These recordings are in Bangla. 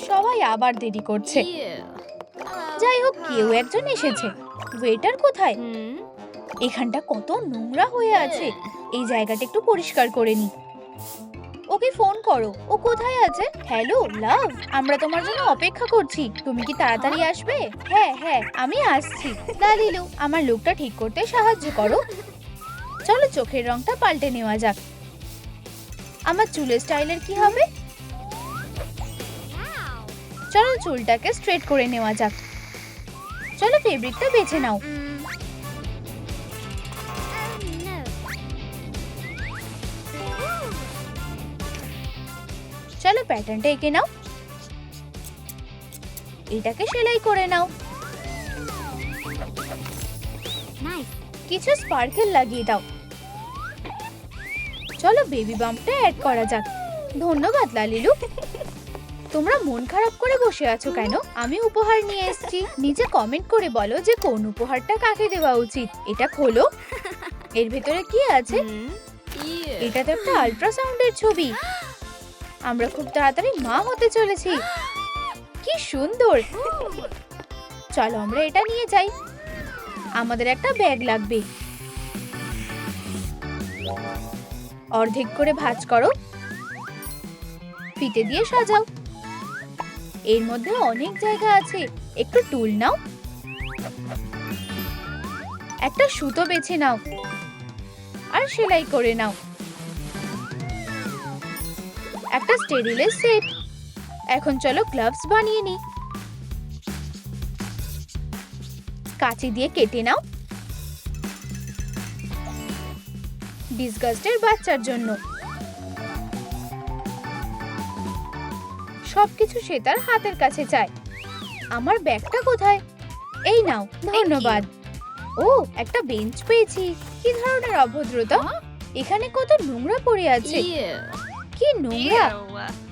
সবাই আবার দেরি করছে। যাই হোক, কেউ একজন এসেছে। ওয়েটার কোথায়? এখানটা কত নোংরা হয়ে আছে। এই জায়গাটা একটু পরিষ্কার করে নি। ওকে ফোন করো, ও কোথায় আছে? হ্যালো লাভ, আমরা তোমার জন্য অপেক্ষা করছি। তুমি কি তাড়াতাড়ি আসবে? হ্যাঁ হ্যাঁ, আমি আসছি। লালিলু, আমার লুকটা ঠিক করতে সাহায্য করো। চলো চোখের রংটা পাল্টে নেওয়া যাক। আমার চুলের স্টাইলের কি হবে? চলো চুলটাকে স্ট্রেট করে নেওয়া যাক। চলো ফেব্রিকটা বেছে নাও। চলো প্যাটার্নটা এঁকে নাও। এটাকে সেলাই করে নাও। কিছু স্পার্কেল লাগিয়ে দাও। চলো বেবি বাম্পটা অ্যাড করা যাক। ধন্যবাদ লালিলু। তোমরা মন খারাপ করে বসে আছো কেন? আমি উপহার নিয়ে এসেছি। নিচে কমেন্ট করে বলো যে কোন উপহারটা কাকে দেওয়া উচিত। এটা খোলো। এর ভেতরে কি আছে? এটা তো একটা আল্ট্রাসাউন্ডের ছবি। আমরা খুব তাড়াতাড়ি মা হতে চলেছি। কি সুন্দর। চলো আমরা এটা নিয়ে যাই। আমাদের একটা ব্যাগ লাগবে। অর্ধেক করে ভাঁজ করো, ফিতে দিয়ে সাজাও। এর মধ্যে অনেক জায়গা আছে। একটু টুল নাও, একটা সুতো বেছে নাও আর সেলাই করে নাও। একটা স্টেরিলের সেট। এখন চলো গ্লাভস বানিয়ে নি। কাঁচি দিয়ে কেটে নাও। ডিসগাস্টের বাচ্চার জন্য। সবকিছু সে তার হাতের কাছে চায়। আমার ব্যাগটা কোথায়? এই নাও। ধন্যবাদ। ও, একটা বেঞ্চ পেয়েছি। কি ধরনের অভদ্রতা! এখানে কত নোংরা পড়ে আছে। কি নোংরা!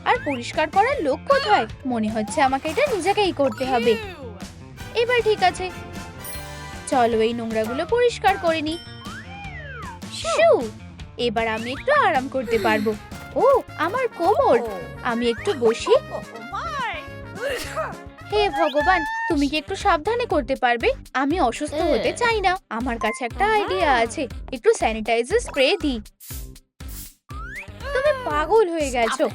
আর পরিষ্কার করার লোক কোথায়? মনে হচ্ছে আমাকে এটা নিজেকেই করতে হবে। এবার ঠিক আছে, চলো এই নোংরাগুলো পরিষ্কার করে নি। শু! এবার আমি একটু আরাম করতে পারবো। ও, আমার কোমর। আমি একটু বসি। হে ভগবান, তুমি কি একটু সাবধানে করতে পারবে? আমি অসুস্থ হতে চাই না। আমার কাছে একটা আইডিয়া আছে। একটু স্যানিটাইজার স্প্রে দিই। তুমি পাগল হয়ে গেছো।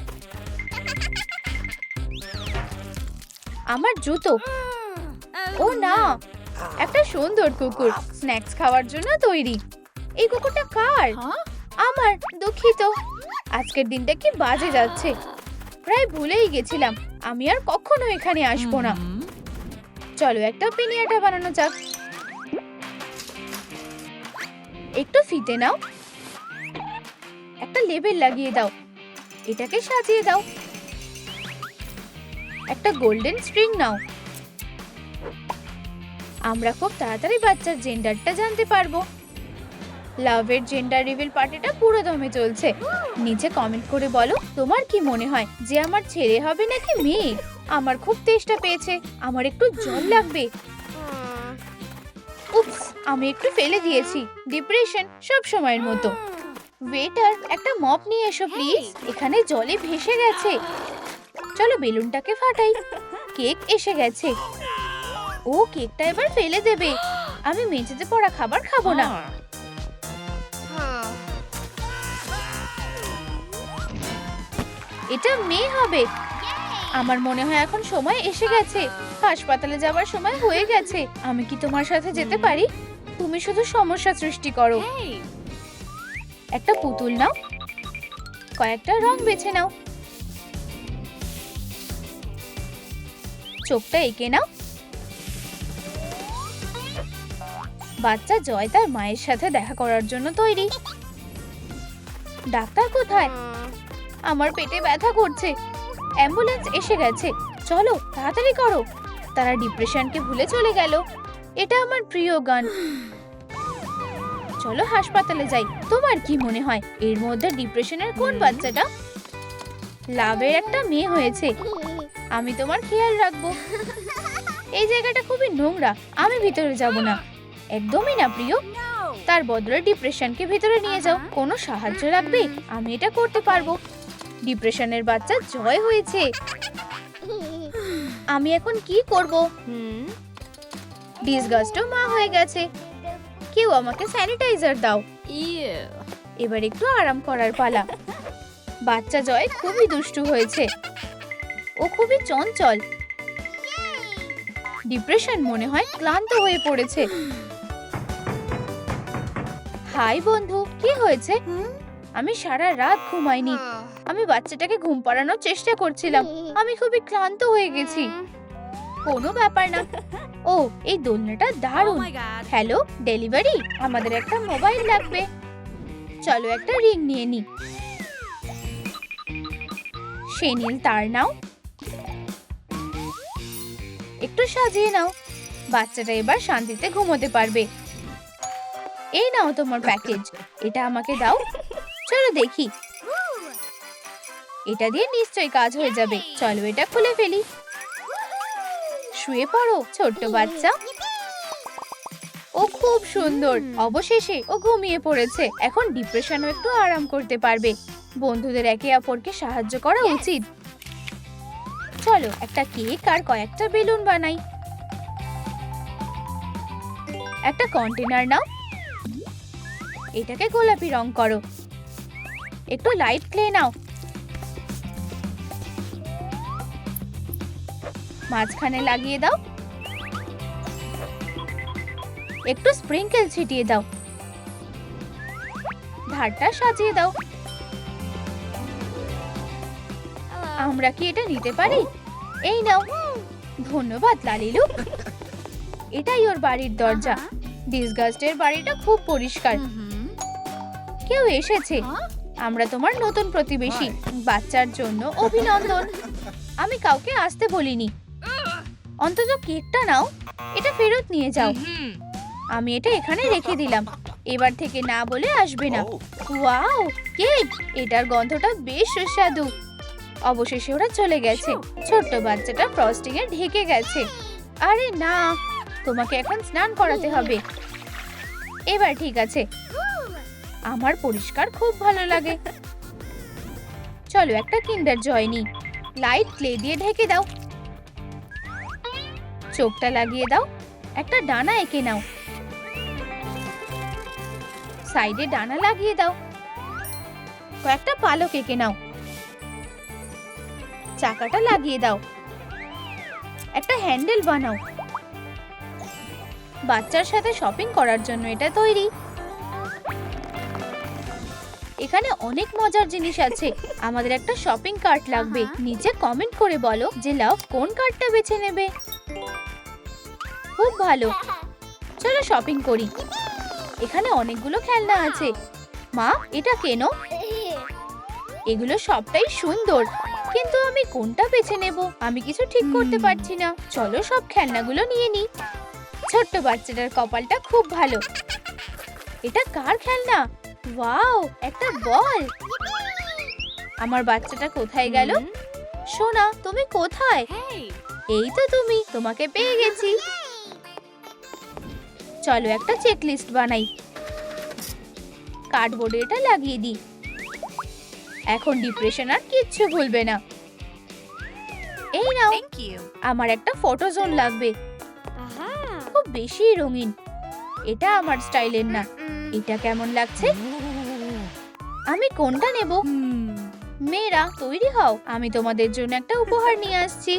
আমার জুতো। ও না, একটা সুন্দর কুকুর স্ন্যাক্স খাওয়ার জন্য তৈরি। এই কুকুরটা কার? আমার। দুঃখিত। আজকের দিনটা কি বাজে যাচ্ছে। প্রায় ভুলেই গেছিলাম। আমি আর কখনো এখানে আসবো না। চলো একটা পিনিয়াটা বানানো যাক। একটু ফিতে নাও, একটা লেবেল লাগিয়ে দাও। এটাকে সাজিয়ে দাও। একটা গোল্ডেন স্ট্রিং নাও। আমরা খুব তাড়াতাড়ি বাচ্চার জেন্ডারটা জানতে পারবো। লাভের জেন্ডার রিভিল পার্টিটা পুরো দমে চলছে। নিচে কমেন্ট করে বলো তোমার কি মনে হয় যে আমার ছেলে হবে নাকি মেয়ে। আমার খুব তেষ্টা পেয়েছে, আমার একটু জল লাগবে। উপস, আমি একটু ফেলে দিয়েছি। ডিপ্রেশন সব সময়ের মতো। ওয়েটার, একটা মপ নিয়ে এসো প্লিজ। এখানে জলে ভেসে গেছে। চলো বেলুনটাকে ফাটাই। কেক এসে গেছে। ও, কেকটা এবার ফেলে দেবে। আমি মেঝেতে পড়া খাবার খাবো না। এটা মেয়ে হবে। আমার মনে হয় এখন সময় এসে গেছে। হাসপাতালে যাওয়ার সময় হয়ে গেছে। আমি কি তোমার সাথে যেতে পারি? তুমি শুধু সমস্যা সৃষ্টি করো। একটা পুতুল নাও, কয়েকটা রং বেছে নাও। চোখটা এঁকে নাও। বাচ্চা জয় তার মায়ের সাথে দেখা করার জন্য তৈরি। ডাক্তার কোথায়? আমার পেটে ব্যথা করছে। অ্যাম্বুলেন্স এসে গেছে। চলো তাড়াতাড়ি করো। তারা ডিপ্রেশনকে ভুলে চলে গেল। এটা আমার প্রিয় গান। চলো হাসপাতালে যাই। তোমার কি মনে হয় এর মধ্যে ডিপ্রেশনের কোন বাচ্চাটা? লাভের একটা মেয়ে হয়েছে। আমি তোমার খেয়াল রাখবো। এই জায়গাটা খুবই নোংরা। আমি ভিতরে যাব না। একদমই না প্রিয়। তার বদলে ডিপ্রেশনকে ভিতরে নিয়ে যাও। কোনো সাহায্য লাগবে? আমি এটা করতে পারবো। ডিপ্রেশনের বাচ্চা জয় হয়েছে। আমি এখন কি করব? ডিসগাস্টও মা হয়ে গেছে। কেউ আমাকে স্যানিটাইজার দাও। এবার একটু আরাম করার পালা। বাচ্চা জয় খুবই দুষ্টু হয়েছে। ও খুবই চঞ্চল। ডিপ্রেশন মনে হয় ক্লান্ত হয়ে পড়েছে। হাই বন্ধু, কি হয়েছে? আমি সারা রাত ঘুমাইনি। আমি বাচ্চাটাকে ঘুম পাড়ানোর চেষ্টা করছিলাম। আমি খুবই ক্লান্ত হয়ে গেছি। কোনো ব্যাপার না। ও, এই দোলনাটা দারুণ। Hello, delivery? আমাদের একটা মোবাইল লাগবে। চলো একটা রিং নিয়ে নি। সেই তার নাও, একটু সাজিয়ে নাও। বাচ্চাটা এবার শান্তিতে ঘুমোতে পারবে। এই নাও তোমার প্যাকেজ। এটা আমাকে দাও। চলো দেখি। এটা দিয়ে নিশ্চয়ই কাজ হয়ে যাবে। চলো এটা খুলে ফেলি। শুয়ে পড়ো ছোট্ট বাচ্চা। ও খুব সুন্দর। অবশেষে ও ঘুমিয়ে পড়েছে। এখন ডিপ্রেশনও একটু আরাম করতে পারবে। বন্ধুদের একে অপরকে সাহায্য করা উচিত। চলো একটা কেক আর কয়েকটা বেলুন বানাই। একটা কন্টেনার নাও। এটাকে গোলাপি রং করো। একটু লাইট ক্লে নাও। মাঝখানে লাগিয়ে দাও। একটু স্প্রিংকেল ছিটিয়ে দাও। ধারটা সাজিয়ে দাও। আমরা কি এটা নিতে পারি? এই নাও। ধন্যবাদ লালিলু। এটাই ওর বাড়ির দরজা। ডিসগাস্টের বাড়িটা খুব পরিষ্কার। কেউ এসেছে। আমরা তোমার নতুন প্রতিবেশী। বাচ্চার জন্য অভিনন্দন। আমি কাউকে আসতে বলিনি। অন্তত কেকটা নাও। এটা ফেরত নিয়ে যাও। আমি এটা এখানে রেখে দিলাম। এবার থেকে না বলে আসবে না। Wow, cake! এটার গন্ধটা বেশ সুস্বাদু। অবশেষে ওরা চলে গেছে। ছোট্ট বাচ্চাটা ফ্রস্টিং এ ঢেকে গেছে। আরে না, তোমাকে এখন স্নান করাতে হবে। এবার ঠিক আছে। আমার পরিষ্কার খুব ভালো লাগে। চলো একটা কিন্ডার জয় নিই। লাইট ক্লে দিয়ে ঢেকে দাও। চোখটা লাগিয়ে দাও। একটা ডানা এঁকে নাও। সাইডে ডানা লাগিয়ে দাও। কয়েকটা পালক এঁকে নাও। চাকাটা লাগিয়ে দাও। একটা হ্যান্ডেল বানাও। বাচ্চার সাথে শপিং করার জন্য এটা তৈরি। এখানে অনেক মজার জিনিস আছে। আমাদের একটা শপিং কার্ট লাগবে। নিচে কমেন্ট করে বলো যে লাভ কোন কার্টটা বেছে নেবে। খুব ভালো। চলো শপিং করি। এখানে অনেকগুলো খেলনা আছে। মা, এটা কেন? এগুলো সবটাই সুন্দর, কিন্তু আমি কোনটা বেছে নেব আমি কিছু ঠিক করতে পারছি না। চলো সব খেলনাগুলো নিয়ে নিই। ছোট্ট বাচ্চাটার কপালটা খুব ভালো। এটা কার খেলনা? ওয়াও, একটা বল। আমার বাচ্চাটা কোথায় গেল? সোনা, তুমি কোথায়? এই তো তুমি। তোমাকে পেয়ে গেছি। চলো একটা চেক লিস্ট বানাই। কার্ডবোর্ডে এটা লাগিয়ে দিই। এখন ডিপ্রেশন আর কিচ্ছু ভুলবে না। এই নাও। আমার একটা ফটো জোন লাগবে। খুব বেশি রঙিন। এটা আমার স্টাইলের না। এটা কেমন লাগছে? আমি কোনটা নেব? মেয়েরা তৈরি হও। আমি তোমাদের জন্য একটা উপহার নিয়ে আসছি।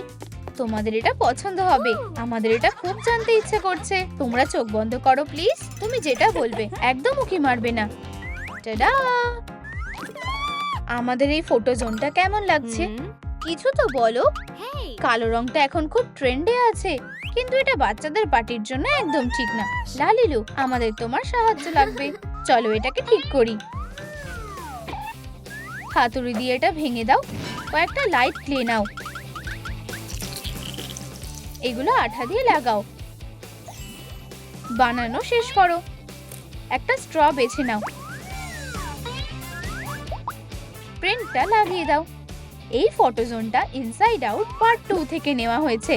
তোমাদের এটা পছন্দ হবে। আমাদের এটা খুব জানতে ইচ্ছে করছে। তোমরা চোখ বন্ধ করো প্লিজ। তুমি যেটা বলবে, একদম উকি মারবে না। টাডা! আমাদের এই ফটো জোনটা কেমন লাগছে? কিছু তো বলো। কালো রংটা এখন খুব ট্রেন্ডে আছে, কিন্তু এটা বাচ্চাদের পার্টির জন্য একদম ঠিক না। লালিলু, আমাদের তোমার সাহায্য লাগবে। চলো এটাকে ঠিক করি। হাতুড়ি দিয়ে এটা ভেঙে দাও। কয়েকটা লাইট ক্লে নাও। এগুলো আঠা দিয়ে লাগাও। বানানো শেষ করো। একটা স্ট্র বেছে নাও। প্রিন্টটা লাগিয়ে দাও। এই ফটো জোনটা ইনসাইড আউট পার্ট 2 থেকে নেওয়া হয়েছে।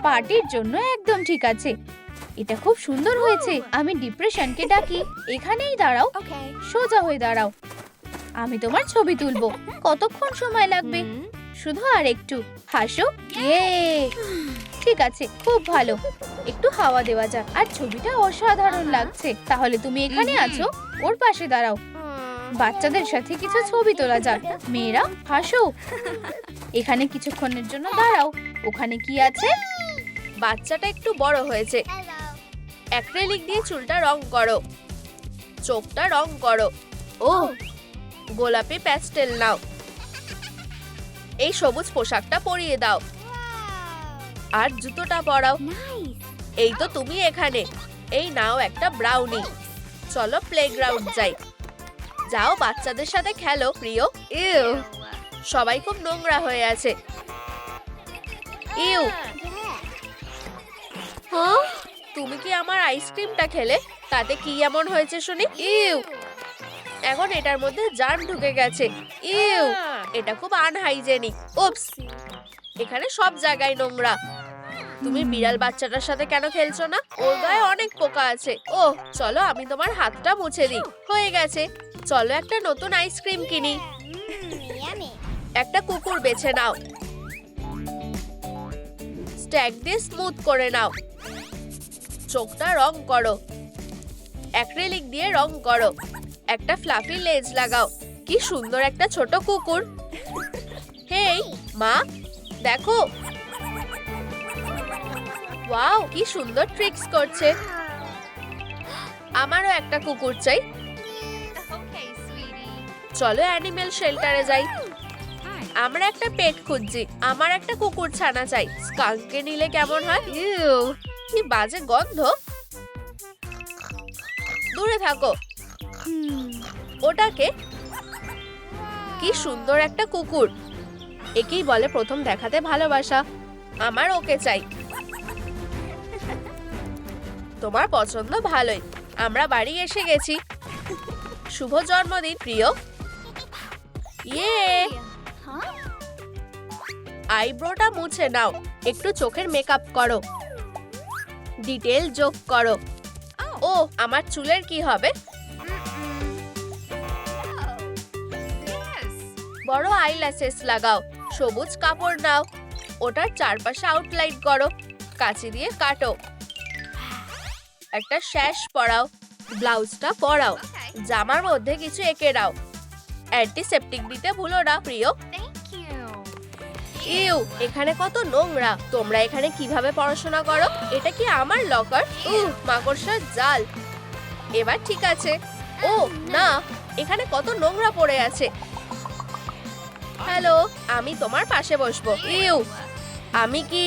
পার্টির জন্য একদম ঠিক আছে। এটা খুব সুন্দর হয়েছে। আমি ডিপ্রেশনকে ডাকি। এখানেই দাঁড়াও। সোজা হয়ে দাঁড়াও। আমি তোমার ছবি তুলবো। কতক্ষণ সময় লাগবে? শুধু আর একটু হাসো। ইয়ে, ঠিক আছে, খুব ভালো। একটু হাওয়া দেওয়া যাক। আর ছবিটা অসাধারণ লাগছে। তাহলে তুমি এখানে আছো, ওর পাশে দাঁড়াও। বাচ্চাদের সাথে কিছু ছবি তোলা যাক। মেয়েরা হাসো। এখানে কিছুক্ষণের জন্য দাঁড়াও। ওখানে কি আছে? বাচ্চাটা একটু বড় হয়েছে। অ্যাক্রিলিক দিয়ে চুলটা রং করো, চোখটা রং করো। ও, গোলাপি প্যাস্টেল নাও। এই সবুজ পোশাকটা পরিয়ে দাও আর জুতোটা পরাও। এই তো তুমি এখানে। এই নাও একটা ব্রাউনি। চলো প্লেগ্রাউন্ড যাই। যাও বাচ্চাদের সাথে খেলো প্রিয়। ইউ, সবাই খুব নোংরা হয়ে আছে। ইউ, হ্যাঁ, তুমি কি আমার আইসক্রিমটা খেলে? তাতে কি এমন হয়েছে শুনি? ইউ, এখন এটার মধ্যে জার্ম ঢুকে গেছে। ইউ, এটা খুব আনহাইজেনিক। উপস, এখানে সব জায়গায় নোংরা। তুমি বিড়াল বাচ্চাটার সাথে কেন খেলছো না? ওর গায়ে অনেক পোকা আছে। ও, চলো আমি তোমার হাতটা মুছে দিই। হয়ে গেছে। চলো একটা নতুন আইসক্রিম কিনি। একটা কুকুর বেছে নাও। স্ট্যাক দিয়ে স্মুথ করে নাও। চোখটা রং করো। অ্যাক্রিলিক দিয়ে রং করো। একটা ফ্লাফি লেজ লাগাও। কি সুন্দর একটা ছোট কুকুর। হেই মা, দেখো। ওয়াও, কি সুন্দর ট্রিক্স করছে। আমারও একটা কুকুর চাই। চলো অ্যানিমেল শেল্টারে যাই। আমরা একটা পেট খুঁজছি। আমার একটা কুকুর ছানা চাই। স্কাঙ্ককে নিলে কেমন হয়? ইউ, কি বাজে গন্ধ। দূরে থাকো। ওটাকে, কি সুন্দর একটা কুকুর। একেই বলে প্রথম দেখাতে ভালোবাসা। আমার ওকে চাই। তোমার পছন্দ ভালোই। আমরা বাড়ি এসে গেছি। শুভ জন্মদিন প্রিয়। ইয়ে, আইব্রোটা মুছে নাও। একটু চোখের মেকআপ করো। ডিটেল যোগ করো। ও, আমার চুলের কি হবে? বড় আইল্যাশেস লাগাও। সবুজ কাপড় নাও। ওটার চারপাশে আউটলাইন করো। কাঁচি দিয়ে কাটো। একটা শ্যাশ পরাও। ব্লাউজটা পরাও। জামার মধ্যে কিছু এঁকে দাও। অ্যান্টিসেপটিক দিতে ভুলো না প্রিয়। ইউ, এখানে কত নোংরা। তোমরা এখানে কিভাবে পড়াশোনা করো? এটা কি আমার লকার? মাকড়সার জাল। এবার ঠিক আছে। ও না, এখানে কত নোংরা পড়ে আছে। হ্যালো, আমি তোমার পাশে বসবো। ইউ, আমি কি?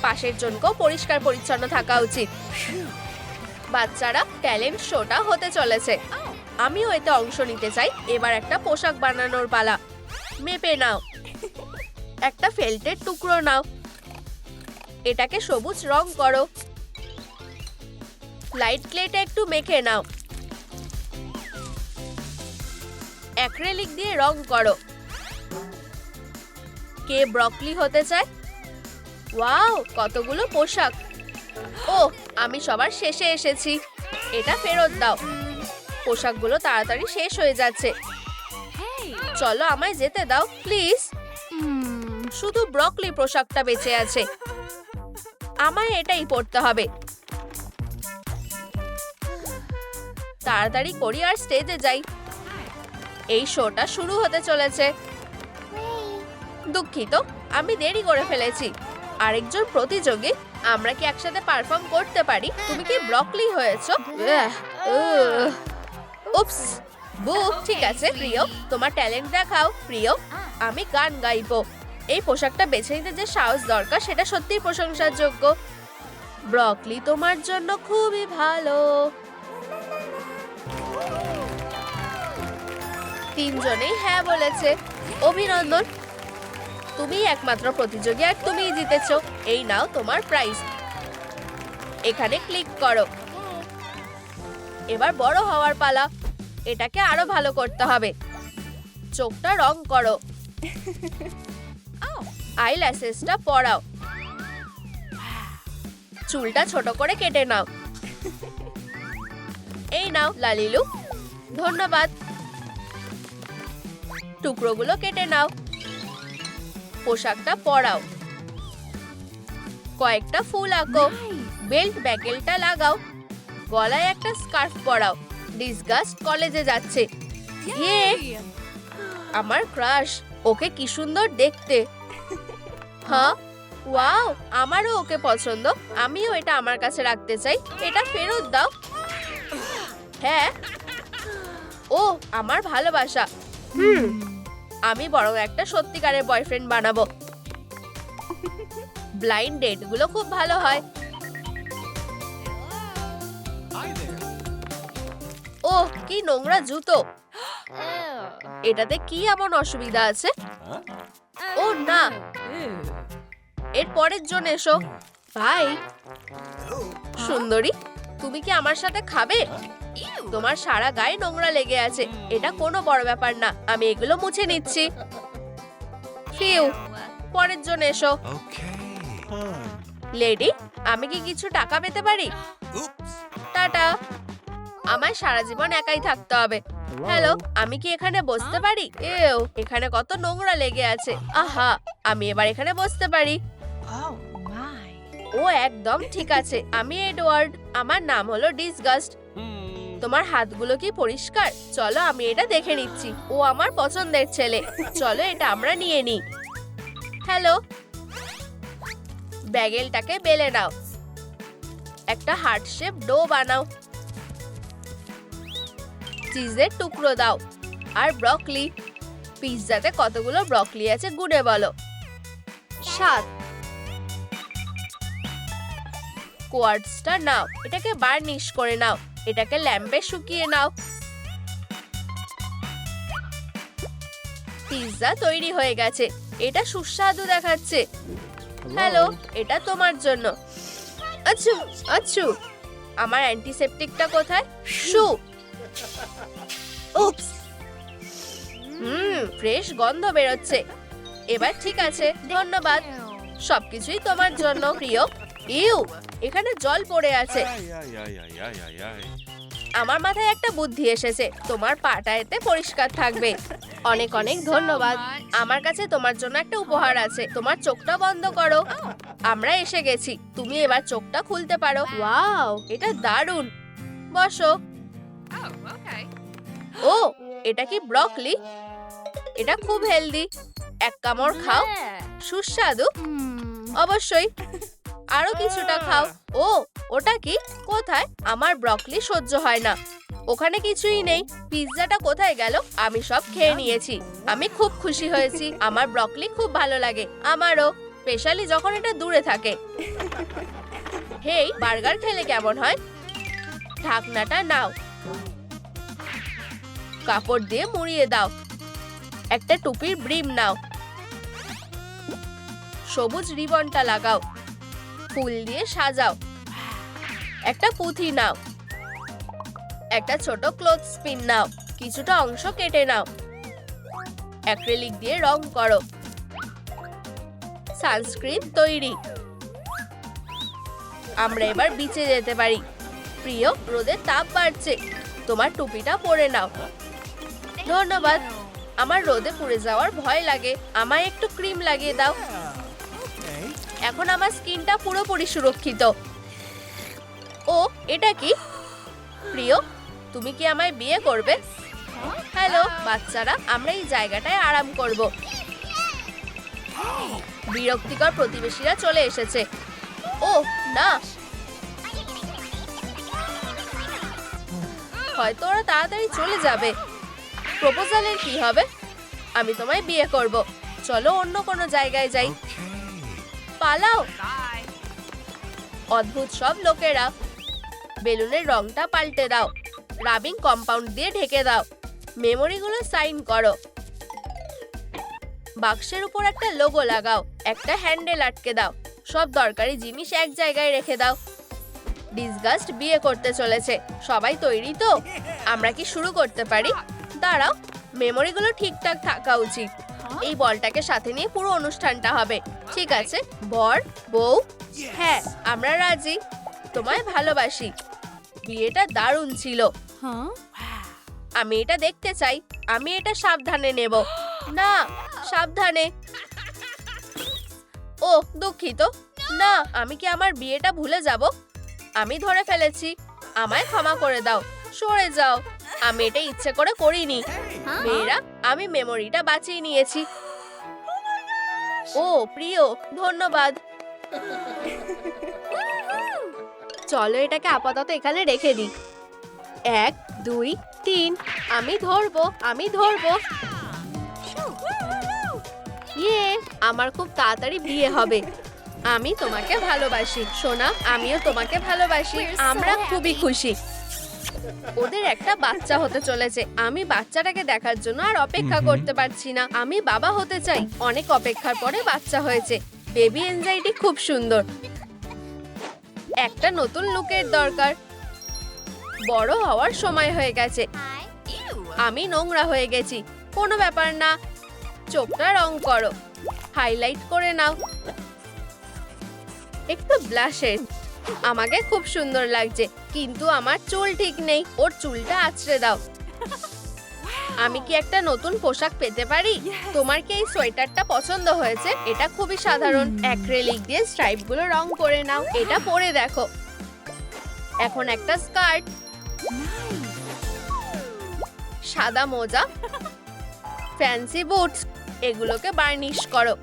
পাশের জনকেও পরিষ্কার পরিচ্ছন্ন থাকা উচিত। বাচ্চারা, ট্যালেন্ট শোটা হতে চলেছে। আমিও এতে অংশ নিতে চাই। এবার একটা পোশাক বানানোর পালা। মেপে নাও। একটা ফেল্টের টুকরো নাও। এটাকে সবুজ রং করো। লাইট ক্লেটা একটু মেখে নাও। অ্যাক্রিলিক দিয়ে রং করো। কে ব্রকলি হতে চায়? ওয়াও, কতগুলো পোশাক। ও, আমি সবার শেষে এসেছি। এটা ফেরত দাও। পোশাকগুলো তাড়াতাড়ি শেষ হয়ে যাচ্ছে। চলো আমায় যেতে দাও প্লিজ। শুধু ব্রকলি পোশাকটা বেঁচে আছে। আমায় এটাই পরতে হবে। তাড়াতাড়ি করি আর স্টেজে যাই। এই শোটা শুরু হতে চলেছে। দুঃখিত, আমি দেরি করে ফেলেছি। আরেকজন প্রতিযোগী, আমরা কি একসাথে পারফর্ম করতে পারি? তুমি কি ব্রকলি হয়েছো? উপস, বু, ঠিক আছে প্রিয়, তোমার ট্যালেন্ট দেখাও প্রিয়। আমি গান গাইবো। এই পোশাকটা বেছে নিতে যে সাহস দরকার সেটা সত্যিই প্রশংসার যোগ্য। ব্রকলি তোমার জন্য খুবই ভালো। তিনজনেই হ্যাঁ বলেছে। অভিনন্দন, তুমি একমাত্র প্রতিযোগী আর তুমিই জিতেছো। এই নাও তোমার প্রাইজ। এখানে ক্লিক করো। এবার বড় হওয়ার পালা। এটাকে আরো ভালো করতে হবে। চোখটা রং করো। আইল্যাশেসটা পরাও। চুলটা ছোট করে কেটে নাও। এই নাও লালিলু। ধন্যবাদ। টুকরোগুলো কেটে নাও। পোশাকটা পরাও, কয়েকটা ফুল আঁকো, বেল্ট ব্যাকেলটা লাগাও, গলায় একটা স্কার্ফ পরাও। ডিসগাস্ট কলেজে যাচ্ছে। ইয়ে, আমার ক্রাশ, ওকে কি সুন্দর দেখতে। হ্যাঁ, ওয়াও, আমারও ওকে পছন্দ। আমিও এটা আমার কাছে রাখতে চাই। এটা ফেরত দাও। হ্যাঁ, ও আমার ভালোবাসা। আমি বরং একটা সত্যিকারের বয়ফ্রেন্ড বানাবো। ব্লাইন্ড ডেট গুলো খুব ভালো হয়। ও কি নোংরা জুতো। এটাতে কি এমন অসুবিধা আছে? ও না, এর পরের জন এসো। ভাই সুন্দরী, তুমি কি আমার সাথে খাবে? তোমার সারা গায়ে নোংরা লেগে আছে। এটা কোনো বড় ব্যাপার না, আমি এগুলো মুছে নিচ্ছি। ফিউ, পরের জন এসো। লেডি, আমি কি কিছু টাকা পেতে পারি? টাটা। আমায় সারা জীবন একাই থাকতে হবে। হ্যালো, আমি কি এখানে বসতে পারি? এখানে কত নোংরা লেগে আছে। আহা, আমি এবার এখানে বসতে পারি। ও একদম ঠিক আছে। আমি এডওয়ার্ড, আমার নাম হলো ডিসগাস্ট। তোমার হাতগুলো কি পরিষ্কার? চলো আমি এটা দেখে নিচ্ছি। ও আমার পছন্দের ছেলে। চলো এটা আমরা নিয়ে নিই। হ্যালো, ব্যাগেলটাকে বেলে নাও, একটা হার্ট শেপ ডো বানাও, চিজের টুকরো দাও, আর ব্রকলি। পিৎজাতে কতগুলো ব্রকলি আছে গুনে বলো। 7। কোয়ার্টসটা নাও, এটাকে বার্নিশ করে নাও, এটাকে ল্যাম্পে শুকিয়ে নাও। পিৎজা তৈরি হয়ে গেছে। এটা সুস্বাদু দেখাচ্ছে। হ্যালো, এটা তোমার জন্য। আচ্ছু আচ্ছু, আমার অ্যান্টিসেপটিকটা কোথায়? শু। উপস, ফ্রেশ গন্ধ বেরোচ্ছে। এবার ঠিক আছে, ধন্যবাদ। সবকিছুই তোমার জন্য, প্রিয়। ইউ, এখানে জল পড়ে আছে। আমার মাথায় একটা বুদ্ধি এসেছে। তোমার পাটা এতে পরিষ্কার থাকবে। অনেক অনেক ধন্যবাদ। আমার কাছে তোমার জন্য একটা উপহার আছে। তোমার চোখটা বন্ধ করো। আমরা এসে গেছি। তুমি এবার চোখটা খুলতে পারো। ওয়াও, এটা দারুণ। বসো। ও, এটা কি ব্রকলি? এটা খুব হেলদি। এক কামড় খাও। সুস্বাদু। অবশ্যই। আরো কিছুটা খাও। ও, ওটা কি? কোথায়? আমার ব্রকলি সহ্য হয় না। ওখানে কিছুই নেই। পিৎজাটা কোথায় গেল? আমি সব খেয়ে নিয়েছি। আমি খুব খুশি হয়েছি। আমার ব্রকলি খুব ভালো লাগে। আমারও, স্পেশালি যখন এটা দূরে থাকে। হেই, বার্গার খেলে কেমন হয়? ঢাকনাটা নাও, কাপড় দিয়ে মুড়িয়ে দাও। একটা টুপির ব্রিম নাও, সবুজ রিবনটা লাগাও, ফুল দিয়ে সাজাও। একটা পুঁথি নাও, একটা ছোট ক্লথ স্পিন নাও, কিছুটা অংশ কেটে নাও, অ্যাক্রিলিক দিয়ে রং করো। সানস্ক্রিন তৈরি। আমরা এবার বিচে যেতে পারি। প্রিয়, রোদের তাপ বাড়ছে। তোমার টুপিটা পরে নাও। ধন্যবাদ। আমার রোদে পুড়ে যাওয়ার ভয় লাগে। আমায় একটু ক্রিম লাগিয়ে দাও। এখন আমার স্কিনটা পুরোপুরি সুরক্ষিত। ও, এটা কি? প্রিয়, তুমি কি আমায় বিয়ে করবে? হ্যালো বাচ্চারা, আমরা এই জায়গাটায় আরাম করব। বিরক্তিকর প্রতিবেশীরা চলে এসেছে। ও না, হয়তো ওরা তাড়াতাড়ি চলে যাবে। প্রপোজালের কি হবে? আমি তোমায় বিয়ে করব। চলো অন্য কোনো জায়গায় যাই। পালাও। অদ্ভুত সব লোকেরা। বেলুনের রংটা পাল্টে দাও, রাবিং কম্পাউন্ড দিয়ে ঢেকে দাও, মেমোরিগুলো সাইন করো। বাক্সের উপর একটা লোগো লাগাও, একটা হ্যান্ডেল আটকে দাও, সব দরকারি জিনিস এক জায়গায় রেখে দাও। ডিসগাস্ট বিয়ে করতে চলেছে। সবাই তৈরি তো? আমরা কি শুরু করতে পারি? দাঁড়াও, মেমোরিগুলো ঠিকঠাক থাকা উচিত। এই বলটাকে সাথে নিয়ে পুরো অনুষ্ঠানটা হবে। ঠিক আছে, বর বউ, হ্যাঁ আমরা রাজি। তোমায় ভালোবাসি। বিয়েটা দারুণ ছিল। আমি এটা দেখতে চাই। আমি এটা সাবধানে নেব। না, সাবধানে। ও দুঃখিত। না, আমি কি আমার বিয়েটা ভুলে যাব? আমি ধরে ফেলেছি। আমায় ক্ষমা করে দাও। সরে যাও। আমি এটা ইচ্ছে করে করিনি। মেয়েরা, আমি মেমোরিটা বাঁচিয়ে নিয়েছি। ও প্রিয়, ধন্যবাদ। চলো এটাকে আপাতত এখানে রেখে দিই। 1 2 3। আমি ধরবো। ইয়ে, আমার খুব তাড়াতাড়ি বিয়ে হবে। আমি তোমাকে ভালোবাসি সোনা, আমিও তোমাকে ভালোবাসি। আমরা খুবই খুশি। ওদের একটা বাচ্চা হতে চলেছে। আমি বাচ্চাটাকে দেখার জন্য আর অপেক্ষা করতে পারছি না। আমি বাবা হতে চাই। অনেক অপেক্ষার পরে বাচ্চা হয়েছে। বেবি এনজাইটি খুব সুন্দর। একটা নতুন লুকের দরকার। বড় হওয়ার সময় হয়ে গেছে। আমি নোংরা হয়ে গেছি। কোনো ব্যাপার না। চোখটা রং করো, হাইলাইট করে নাও, একটু ব্লাশের। আমাকে খুব সুন্দর লাগছে, কিন্তু আমার চুল ঠিক নেই। ওর চুলটা আঁচড়ে দাও। আমি কি একটা নতুন পোশাক পেতে পারি? তোমার কি এই সোয়েটারটা পছন্দ হয়েছে? এটা খুবই সাধারণ। অ্যাক্রিলিক দিয়ে স্ট্রাইপগুলো রং করে নাও। এটা পরে দেখো। এখন একটা স্কার্ট, সাদা মোজা, ফ্যান্সি বুটস। এগুলোকে বার্নিশ করো।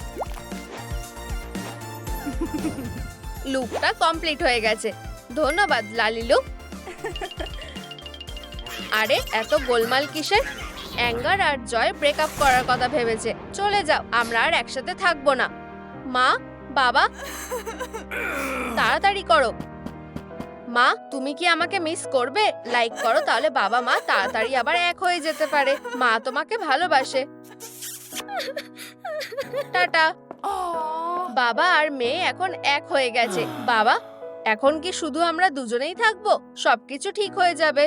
লুকটা কমপ্লিট হয়ে গেছে। ধন্যবাদ লালিলু। আরে এত গোলমাল কিসের? অ্যাঙ্গার আর জয় ব্রেকআপ করার কথা ভেবেছে। চলে যাও, আমরা আর একসাথে থাকবো না। মা, বাবা, তাড়াতাড়ি করো। মা, তুমি কি আমাকে মিস করবে? লাইক করো, তাহলে বাবা মা তাড়াতাড়ি আবার এক হয়ে যেতে পারে। মা তোমাকে ভালোবাসে। টাটা। বাবা আর মেয়ে এখন এক হয়ে গেছে। বাবা, এখন কি শুধু আমরা দুজনেই থাকবো? সবকিছু ঠিক হয়ে যাবে।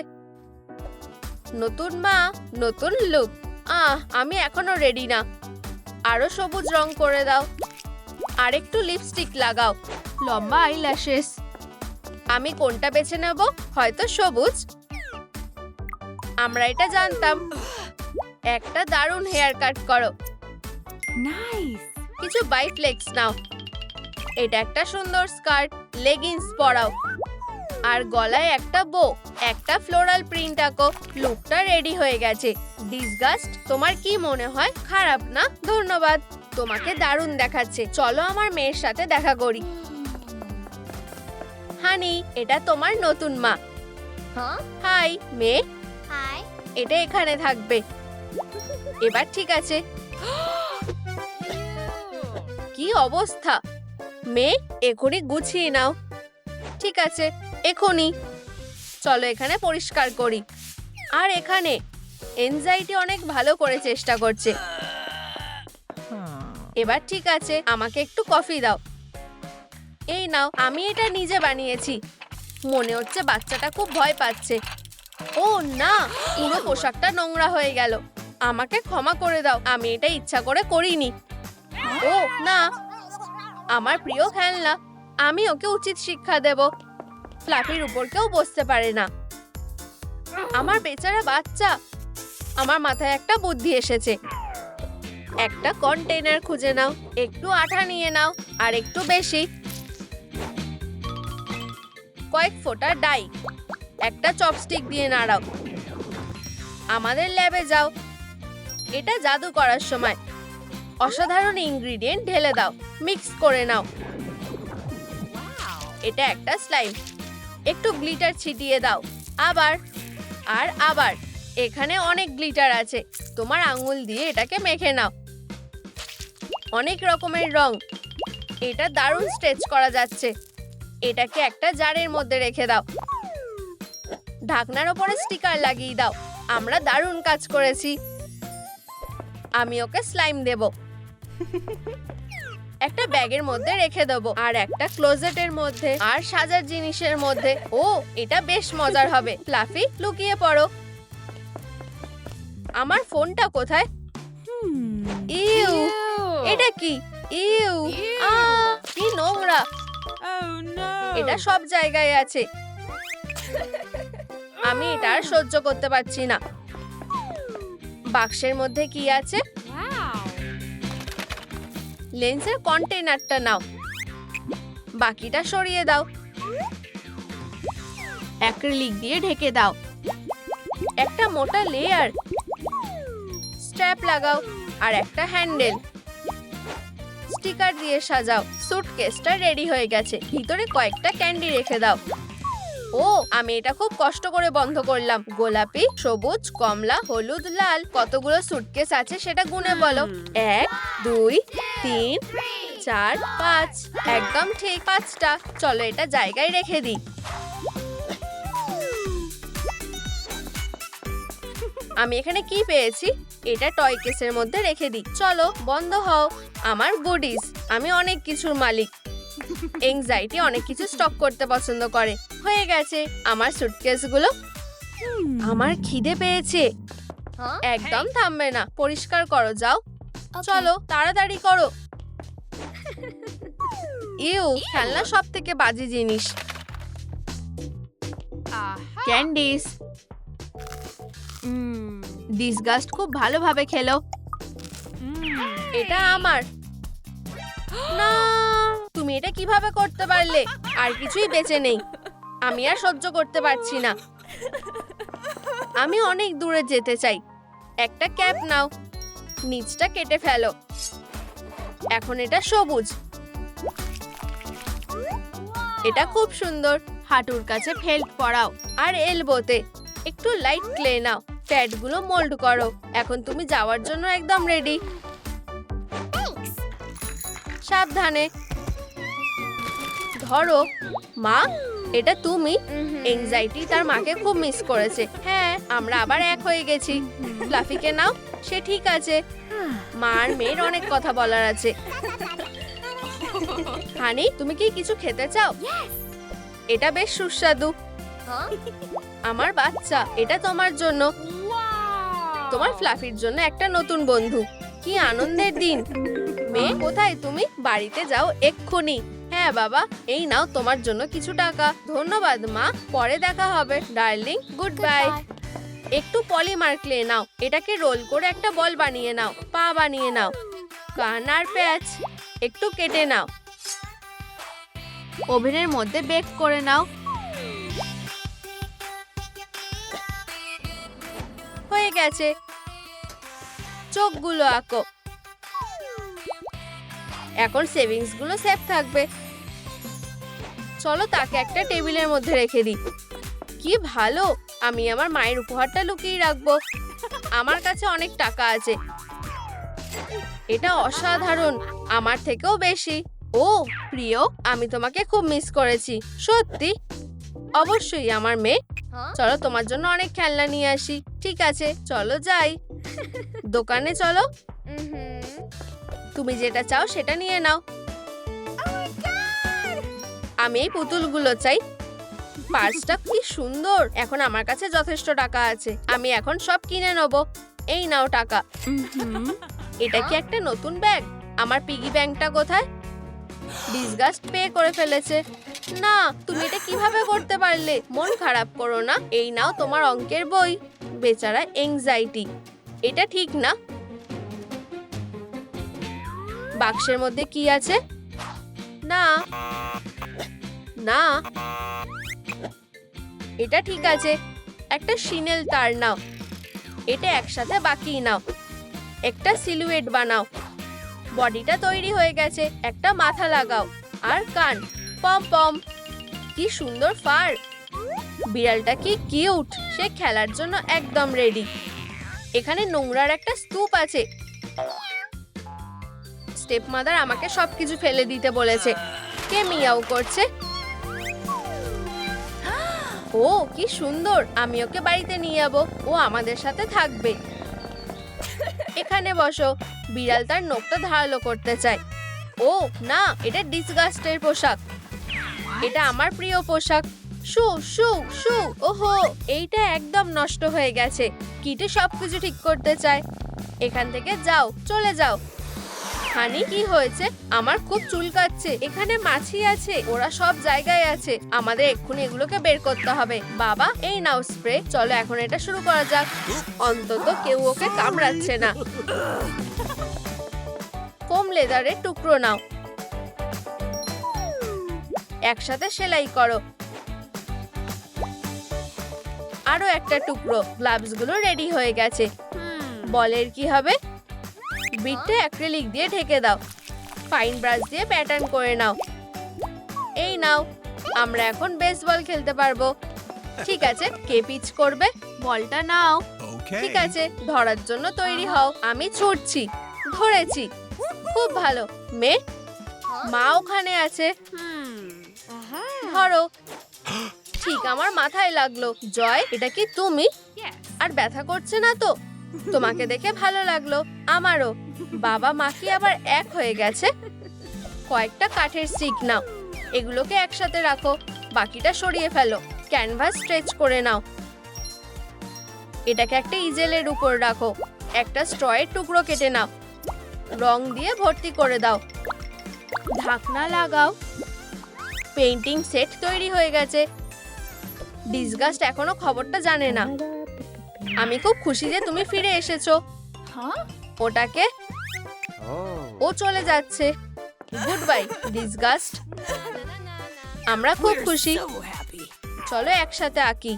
নতুন মা, নতুন লুক। আমি এখনো রেডি না। আরো সবুজ রং করে দাও। আর একটু লিপস্টিক লাগাও। লম্বা আইল্যাশেস। আমি কোনটা বেছে নেব? হয়তো সবুজ। আমরা এটা জানতাম। একটা দারুণ হেয়ার কাট করো। নাইস। কিছু বাইফ্লেক্স নাও। এটা একটা সুন্দর স্কার্ট। লেগিংস পরাও। আর গলায় একটা বো, একটা ফ্লোরাল প্রিন্ট আঁকো। লুকটা রেডি হয়ে গেছে। ডিসগাস্ট? তোমার কি মনে হয়? খারাপ না? ধন্যবাদ। তোমাকে দারুণ দেখাচ্ছে। চলো আমার মেয়ের সাথে দেখা করি। হানি, এটা তোমার নতুন মা। হাই মেয়ে। হাই। এটা এখানে থাকবে। এবার ঠিক আছে। কি অবস্থা? মেয়ে, এখনই গুছিয়ে নাও। ঠিক আছে, এখনই। চলো এখানে পরিষ্কার করি। আর এখানে এনজাইটি অনেক ভালো করে চেষ্টা করছে। এবার ঠিক আছে, আমাকে একটু কফি দাও। এই নাও, আমি এটা নিজে বানিয়েছি। মনে হচ্ছে বাচ্চাটা খুব ভয় পাচ্ছে। ও না, পুরো পোশাকটা নোংরা হয়ে গেল। আমাকে ক্ষমা করে দাও, আমি এটা ইচ্ছা করে করিনি। ও না, আমার প্রিয় খেলনা। আমি ওকে উচিত শিক্ষা দেব। ফ্লাফির উপর কেউ বসতে পারে না। আমার বেচারা বাচ্চা। আমার মাথায় একটা বুদ্ধি এসেছে। একটা কন্টেইনার খুঁজে নাও, একটু আঠা নিয়ে নাও, আর একটু বেশি। কয়েক ফোঁটা ডাই। একটা চপস্টিক দিয়ে নাড়াও। আমাদের ল্যাবে যাও। এটা জাদু করার সময়। অসাধারণ ইনগ্রিডিয়েন্ট ঢেলে দাও। মিক্স করে নাও। এটা একটা স্লাইম। একটু গ্লিটার ছিটিয়ে দাও। আবার আর আবার। এখানে অনেক গ্লিটার আছে। তোমার আঙুল দিয়ে এটাকে মেখে নাও। অনেক রকমের রং। এটা দারুণ স্ট্রেচ করা যাচ্ছে। এটাকে একটা জারের মধ্যে রেখে দাও। ঢাকনার ওপরে স্টিকার লাগিয়ে দাও। আমরা দারুণ কাজ করেছি। আমি ওকে স্লাইম দেব। একটা ব্যাগের মধ্যে রেখে দেবো, আর একটা ক্লোজেটের মধ্যে, আর সাজার জিনিসের মধ্যে। ও, এটা বেশ মজার হবে। ফ্লাফি, লুকিয়ে পড়ো। আমার ফোনটা কোথায়? ইউ, এটা কি? ইউ, কি নোংরা। এটা সব জায়গায় আছে। আমি এটা আর সহ্য করতে পারছি না। বাক্সের মধ্যে কি আছে? লেন্সের কন্টেইনারটা নাও, বাকিটা সরিয়ে দাও, অ্যাক্রিলিক দিয়ে ঢেকে দাও, একটা মোটা লেয়ার, স্ট্র্যাপ লাগাও আর একটা হ্যান্ডেল, স্টিকার দিয়ে সাজাও। সুটকেসটা রেডি হয়ে গেছে, ভিতরে কয়েকটা ক্যান্ডি রেখে দাও। ও, আমি এটা খুব কষ্ট করে বন্ধ করলাম। গোলাপি, সবুজ, কমলা, হলুদ, লাল, কতগুলো সুটকেস আছে সেটা গুনে বলো। 1 2 3 4 5। একদম ঠিক, 5টা। চলো এটা জায়গায় রেখে দিই। আমি এখানে কি পেয়েছি, এটা টয় কেসের মধ্যে রেখে দিই। চলো বন্ধ হও। আমার গুডিস, আমি অনেক কিছুর মালিক। এংজাইটি অনেক কিছু স্টক করতে পছন্দ করে। হয়ে গেছে আমার সুটকেসগুলো। আমার খিদে পেয়েছে, একদম থামবে না। পরিষ্কার করো, যাও। চলো তাড়াতাড়ি করো। ইউ, খেলনা সব থেকে বাজে জিনিস। ক্যান্ডিস, ডিসগাস্ট খুব ভালোভাবে খেলো। এটা আমার না। তুমি এটা কিভাবে করতে পারলে? আর কিছুই বেঁচে নেই, আমি আর সহ্য করতে পারছি না। আমি অনেক দূরে যেতে চাই। একটা ক্যাপ নাও, নিচটা কেটে ফেলো। এখন এটা সবুজ, এটা খুব সুন্দর। হাঁটুর কাছে ফেল্ট পরাও আর এলবোতে একটু লাইট ক্লে নাও। প্যাডগুলো মোল্ড করো। এখন তুমি যাওয়ার জন্য একদম রেডি। সাবধানে ধরো। মা, এটা তুমি? এংজাইটি তার মাকে খুব মিস করেছে। হ্যাঁ, আমরা আবার এক হয়ে গেছি। ফ্লাফিকে নাও, সে ঠিক আছে। মা আর মেয়ের অনেক কথা বলার আছে। হানি, তুমি কি কিছু খেতে চাও? এটা বেশ সুস্বাদু। আমার বাচ্চা, এটা তোমার জন্য। তোমার ফ্লাফির জন্য একটা নতুন বন্ধু। কি আনন্দের দিন। মেয়ে, কোথায় তুমি? বাড়িতে যাও এক্ষুনি। হ্যাঁ বাবা, এই নাও তোমার জন্য কিছু টাকা। ধন্যবাদ মা, পরে দেখা হবে ডার্লিং। Good bye. একটু পলিমার ক্লে নাও, এটাকে রোল করে একটা বল বানিয়ে নাও। পা বানিয়ে নাও, কান আর প্যাচ একটু কেটে নাও। ওভেনের মধ্যে বেক করে নাও। হয়ে গেছে। চোখগুলো আঁকো। এখন সেভিংস গুলো সেফ থাকবে। চলো তাকে একটা টেবিলের মধ্যে রেখে দিই। কি ভালো, আমি আমার মায়ের উপহারটা লুকিয়ে রাখবো। আমার কাছে অনেক টাকা আছে। এটা অসাধারণ, আমার থেকেও বেশি। ও প্রিয়, আমি তোমাকে খুব মিস করেছি। সত্যি? অবশ্যই আমার মেয়ে। চলো তোমার জন্য অনেক খেলনা নিয়ে আসি। ঠিক আছে, চলো যাই। দোকানে চলো। তুমি যেটা চাও সেটা নিয়ে নাও। আমি এই পুতুলগুলো চাই। পার্সটা কি সুন্দর। এখন আমার কাছে যথেষ্ট টাকা আছে, আমি এখন সব কিনে নেব। এই নাও টাকা। এটা কি একটা নতুন ব্যাগ? আমার পিগি ব্যাংকটা কোথায়? ডিসগাস্ট পে করে ফেলেছে। না, তুমি এটা কিভাবে করতে পারলে? মন খারাপ করো না, এই নাও তোমার অঙ্কের বই। বেচারা এংজাইটি, এটা ঠিক না। বাক্সের মধ্যে কি আছে? না না, এটা ঠিক আছে। একটা শিনেল তার নাও, এটা একসাথে বাকিয়ে নাও। একটা সিলুয়েট বানাও। বডিটা তৈরি হয়ে গেছে। একটা মাথা লাগাও আর কান। পম পম, কি সুন্দর ফার। বিড়ালটা কি কিউট, সে খেলার জন্য একদম রেডি। এখানে নোংরার একটা স্তূপ আছে। স্টেপ মাদার আমাকে সবকিছু ফেলে দিতে বলেছে। কে মিয়াও করছে? ও কি সুন্দর, আমি ওকে বাড়িতে নিয়ে যাবো। ও আমাদের সাথে থাকবে। এখানে বসো। বিড়াল তার নখটা ধারালো করতে চায়। ও না, এটা ডিসগাস্টের পোশাক। এটা আমার প্রিয় পোশাক। শু শু শু। ওহো, এইটা একদম নষ্ট হয়ে গেছে। কিটে সবকিছু ঠিক করতে চায়। এখান থেকে যাও, চলে যাও। হানি, কি হয়েছে? আমার খুব চুলকাচ্ছে। এখানে মাছি আছে, ওরা সব জায়গায় আছে। আমাদের এক্ষুনি এগুলোকে বের করতে হবে। বাবা, এই নাও স্প্রে। চলো এখন এটা শুরু করা যাক। অন্তত কেউ ওকে কামড়াচ্ছে না। ফোম লেদারের টুকরো নাও, একসাথে সেলাই করো। আরো একটা টুকরো। গ্লাভস গুলো রেডি হয়ে গেছে। বলের কি হবে? বিটটা অ্যাক্রিলিক দিয়ে ঢেকে দাও। ফাইন ব্রাশ দিয়ে প্যাটার্ন করে নাও। এই নাও, আমরা এখন বেসবল খেলতে পারবো। ঠিক আছে, কে পিচ করবে? বলটা নাও। ঠিক আছে, ধরার জন্য তৈরি হও। আমি ছুটছি। ধরেছি। খুব ভালো। মেয়ে, মা ওখানে আছে। ধরো। ঠিক আমার মাথায় লাগলো। জয়, এটা কি তুমি? আর ব্যথা করছে না তো? তোমাকে দেখে ভালো লাগলো। আমারও। বাবা মা কি আবার এক হয়ে গেছে? কয়েকটা কাঠের স্টিক নাও, এগুলোকে একসাথে রাখো। বাকিটা সরিয়ে ফেলো। ক্যানভাস স্ট্রেচ করে নাও। এটাকে একটা ইজেলের উপর রাখো। একটা স্ট্রয়ের টুকরো কেটে নাও। রং দিয়ে ভর্তি করে দাও। ঢাকনা লাগাও। পেইন্টিং সেট তৈরি হয়ে গেছে। ডিসগাস্ট এখনো খবরটা জানে না। আমি খুব খুশি যে তুমি ফিরে এসেছো। ওটাকে, ও চলে যাচ্ছে। Good bye disgust. আমরা খুব খুশি। চলো একসাথে আঁকি।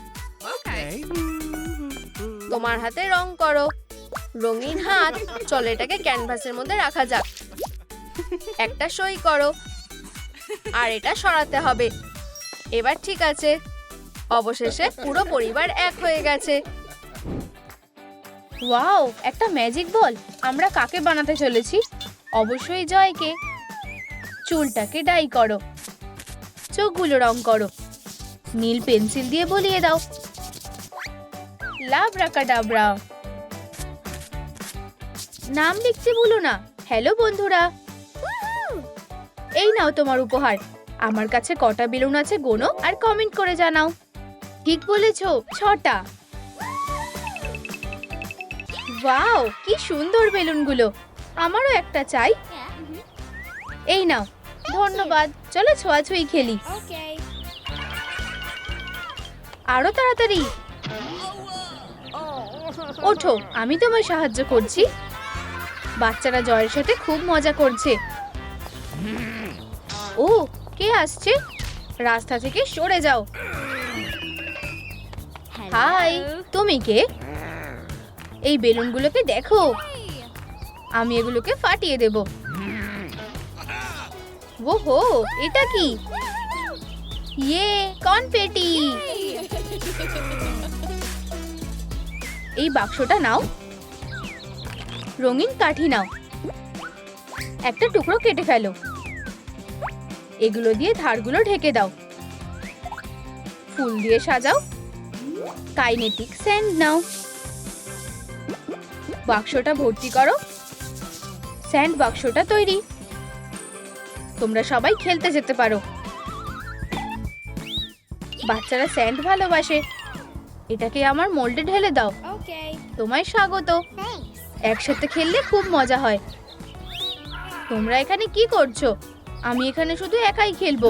তোমার হাতে রং করো। রঙিন হাত। চলো এটাকে ক্যানভাসের মধ্যে রাখা যাক। একটা সই করো। আর এটা সরাতে হবে। এবার ঠিক আছে। অবশেষে পুরো পরিবার এক হয়ে গেছে। ওয়াও, একটা ম্যাজিক বল। আমরা কাকে বানাতে চলেছি? অবশ্যই জয়কে। চুলটাকে ডাই করো। চোখগুলো রং করো। নীল পেন্সিল দিয়ে বলিয়ে দাও। লাবরাকাডাবরা। নাম লিখতে ভুলো না। হ্যালো বন্ধুরা, এই নাও তোমার উপহার। আমার কাছে কটা বেলুন আছে গোনো আর কমেন্ট করে জানাও। ঠিক বলেছো, 6টা। ওয়াও, কি সুন্দর বেলুনগুলো। আমারও একটা চাই। এই নাও। ধন্যবাদ। চলো ছোঁয়াছুঁই খেলি। আরো তাড়াতাড়ি ওঠো, আমি তোমায় সাহায্য করছি। বাচ্চারা জয়ের সাথে খুব মজা করছে। ও, কে আসছে? রাস্তা থেকে সরে যাও। হাই, তুমি কে? এই বেলুনগুলোকে দেখো। আমি এগুলোকে ফাটিয়ে দেব। ওহো, এটা কি? ইয়ে, কনফেটি। এই বাক্সটা নাও। রঙিন কাঠি নাও। একটা টুকরো কেটে ফেলো। এগুলো দিয়ে ধারগুলো ঢেকে দাও। ফুল দিয়ে সাজাও। কাইনেটিক স্যান্ড নাও। বাক্সটা ভর্তি করো। স্যান্ড বাক্সটা তৈরি। তোমরা সবাই খেলতে যেতে পারো। বাচ্চারা স্যান্ড ভালোবাসে। এটাকে আমার মোল্ডে ঢেলে দাও। তোমায় স্বাগত। একসাথে খেললে খুব মজা হয়। তোমরা এখানে কি করছো? আমি এখানে শুধু একাই খেলবো।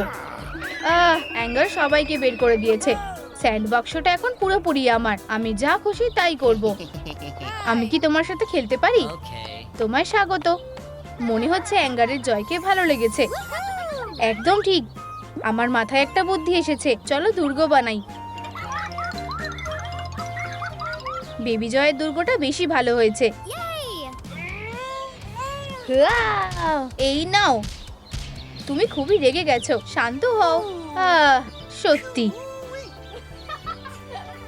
অ্যাঙ্গার সবাইকে বের করে দিয়েছে। স্যান্ড বাক্সটা এখন পুরোপুরি আমার। আমি যা খুশি তাই করব। আমি কি তোমার সাথে খেলতে পারি? তোমায় স্বাগত। মনে হচ্ছে অ্যাঙ্গারের জয়কে ভালো লেগেছে। একদম ঠিক। আমার মাথায় একটা বুদ্ধি এসেছে। চলো দুর্গ বানাই। বেবি জয়ের দুর্গটা বেশি ভালো হয়েছে। এই নাও। তুমি খুবই রেগে গেছো। শান্ত হও। সত্যি,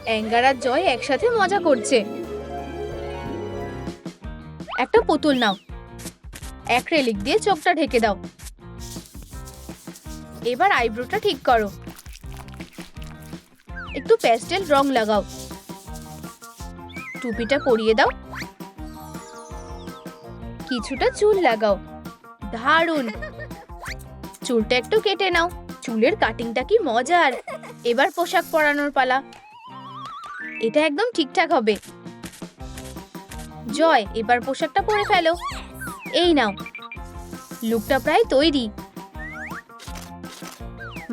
অ্যাঙ্গার আর জয় একসাথে মজা করছে। একটা পুতুল নাও। অ্যাক্রিলিক দিয়ে চোখটা ঢেকে দাও। এবার আইব্রোটা ঠিক করো। একটু প্যাস্টেল রং লাগাও। টুপিটা পরিয়ে দাও। কিছুটা চুল লাগাও। দারুণ। চুলটা একটু কেটে নাও। চুলের কাটিংটা কি মজার। এবার পোশাক পরানোর পালা। এটা একদম ঠিকঠাক হবে। জয়, এবার পোশাকটা পরে ফেলো। এই নাও। লুকটা প্রায় তৈরি।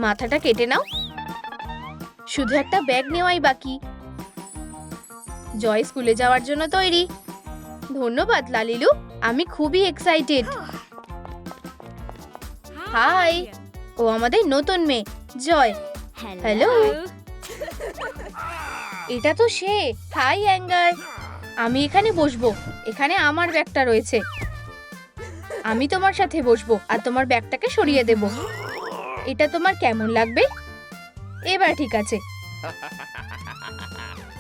মাথাটা কেটে নাও। শুধু একটা ব্যাগ নেওয়াই বাকি। জয় স্কুলে যাওয়ার জন্য তৈরি। ধন্যবাদ লালিলু, আমি খুবই এক্সাইটেড। হাই, ও আমাদের নতুন মেয়ে জয়। হ্যালো। এটা তো সে। হাই অ্যাঙ্গার, আমি এখানে বসবো। এখানে আমার ব্যাগটা রয়েছে। আমি তোমার সাথে বসবো আর তোমার ব্যাগটাকে সরিয়ে দেব। এটা তোমার কেমন লাগবে? এবার ঠিক আছে।